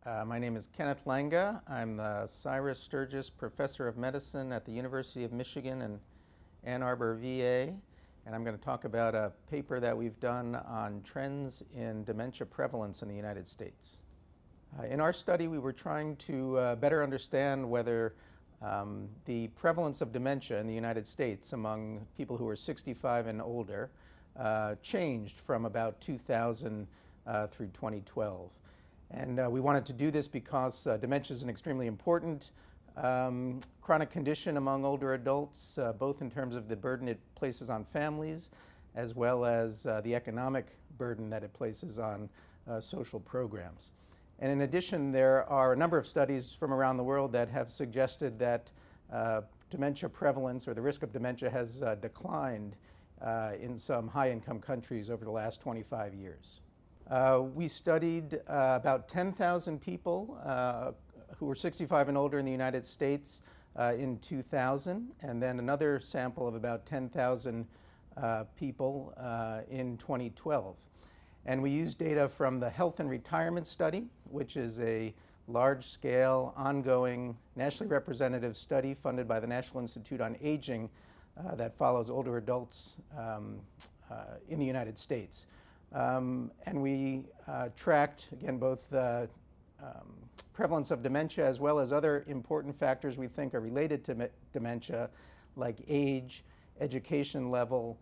My name is Kenneth Langa. I'm the Cyrus Sturgis Professor of Medicine at the University of Michigan in Ann Arbor, VA. And I'm going to talk about a paper that we've done on trends in dementia prevalence in the United States. In our study, we were trying to better understand whether the prevalence of dementia in the United States among people who are 65 and older changed from about 2000 through 2012. And we wanted to do this because dementia is an extremely important chronic condition among older adults, both in terms of the burden it places on families, as well as the economic burden that it places on social programs. And in addition, there are a number of studies from around the world that have suggested that dementia prevalence, or the risk of dementia, has declined in some high-income countries over the last 25 years. We studied about 10,000 people who were 65 and older in the United States in 2000, and then another sample of about 10,000 people in 2012. And we used data from the Health and Retirement Study, which is a large-scale, ongoing, nationally representative study funded by the National Institute on Aging that follows older adults in the United States. And we tracked, again, both the prevalence of dementia as well as other important factors we think are related to dementia, like age, education level,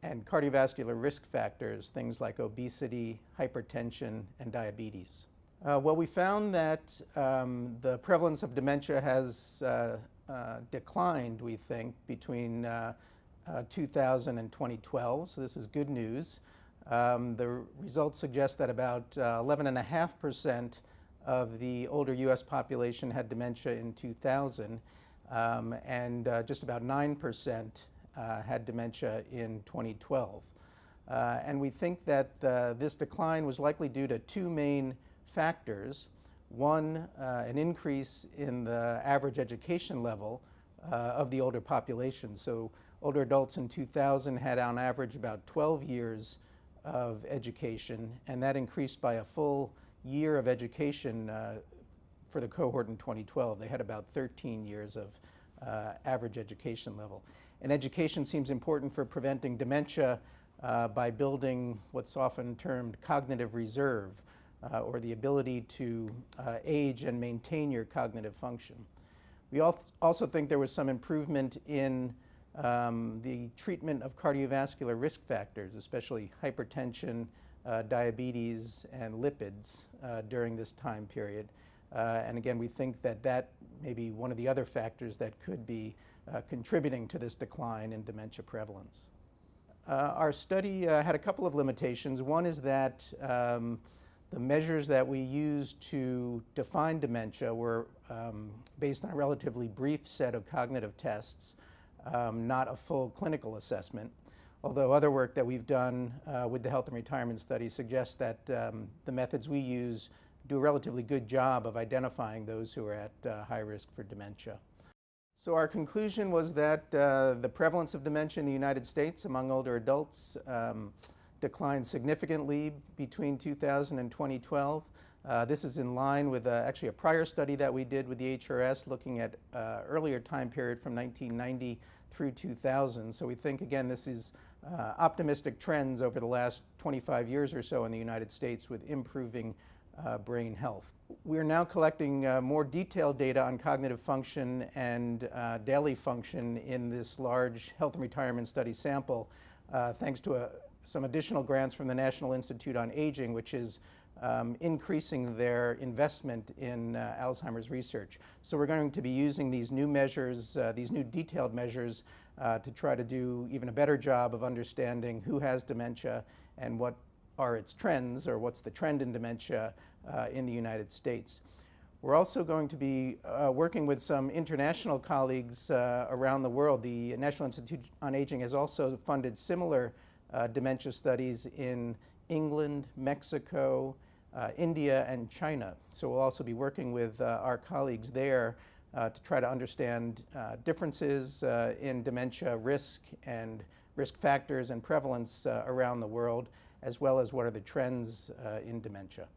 and cardiovascular risk factors, things like obesity, hypertension, and diabetes. Well, we found that the prevalence of dementia has declined, we think, between 2000 and 2012, so this is good news. The results suggest that about 11.5% of the older U.S. population had dementia in 2000, and just about 9% had dementia in 2012. And we think that this decline was likely due to two main factors. One, an increase in the average education level of the older population. So older adults in 2000 had on average about 12 years of education, and that increased by a full year of education for the cohort in 2012. They had about 13 years of average education level. And education seems important for preventing dementia by building what's often termed cognitive reserve, or the ability to age and maintain your cognitive function. We also think there was some improvement in the treatment of cardiovascular risk factors, especially hypertension, diabetes, and lipids during this time period. And again, we think that that may be one of the other factors that could be contributing to this decline in dementia prevalence. Our study had a couple of limitations. One is that the measures that we used to define dementia were based on a relatively brief set of cognitive tests, not a full clinical assessment, although other work that we've done with the Health and Retirement Study suggests that the methods we use do a relatively good job of identifying those who are at high risk for dementia. So our conclusion was that the prevalence of dementia in the United States among older adults declined significantly between 2000 and 2012. This is in line with actually a prior study that we did with the HRS looking at earlier time period from 1990 through 2000. So we think, again, this is optimistic trends over the last 25 years or so in the United States with improving brain health. We're now collecting more detailed data on cognitive function and daily function in this large health and retirement study sample, thanks to some additional grants from the National Institute on Aging, which is increasing their investment in Alzheimer's research. So we're going to be using these new measures, these new detailed measures, to try to do even a better job of understanding who has dementia and what are its trends, or what's the trend in dementia in the United States. We're also going to be working with some international colleagues around the world. The National Institute on Aging has also funded similar dementia studies in England, Mexico, India, and China. So we'll also be working with our colleagues there to try to understand differences in dementia risk and risk factors and prevalence around the world, as well as what are the trends in dementia.